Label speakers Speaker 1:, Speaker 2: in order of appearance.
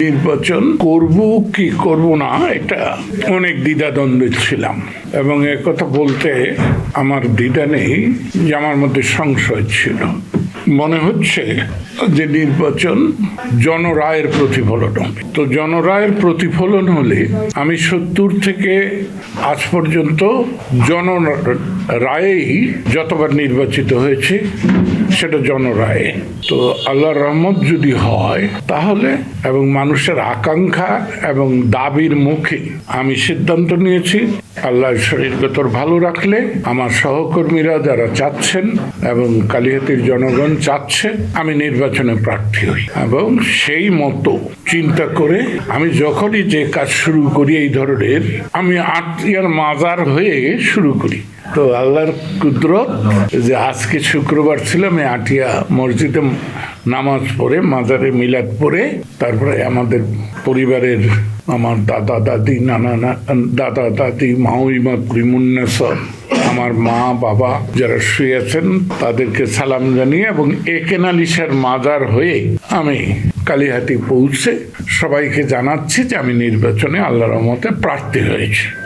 Speaker 1: নির্বাচন করব কি করব না এটা অনেক দ্বিধাদ্বন্দ্বে ছিলাম এবং একথা বলতে আমার দ্বিধা নেই যে আমার মধ্যে সংশয় ছিল। মনে হচ্ছে যে নির্বাচন জনরায়ের প্রতিফলন হবে। তো জনরায়ের প্রতিফলন হলে আমি ৭০ থেকে আজ পর্যন্ত জনরায়েই যতবার নির্বাচিত হয়েছে সেটা জনরায়ে। তো আল্লাহর রহমত যদি হয় তাহলে এবং মানুষের আকাঙ্ক্ষা এবং দাবির মুখে আমি সিদ্ধান্ত নিয়েছি আল্লাহ শরীরগত ভালো রাখলে আমার সহকর্মীরা যারা চাচ্ছেন এবং কালিহাতীর জনগণ চাচ্ছে আমি নির্বাচনে প্রার্থী হই এবং সেই মতো চিন্তা করে আমি যখনই যে কাজ শুরু করি এই ধরনের আমি আটিয়ার মাজার হয়ে শুরু করি। তো আল্লাহর কুদরত যে আজকে শুক্রবার ছিল আমি আটিয়া মসজিদে নামাজ পড়ে মাজারে মিলাদ পড়ে তারপরে আমাদের পরিবারের আমার দাদা দাদি দাদা দাদি মাউইমা করিমুন্নেসর আমার মা বাবা যারা শুয়ে আছেন তাদেরকে সালাম জানিয়ে এবং একেনালিশার মাজার হয়ে আমি কালিহাতি পৌঁছে সবাইকে জানাচ্ছি যে আমি নির্বাচনে আল্লাহর রহমতে প্রার্থী হয়েছি।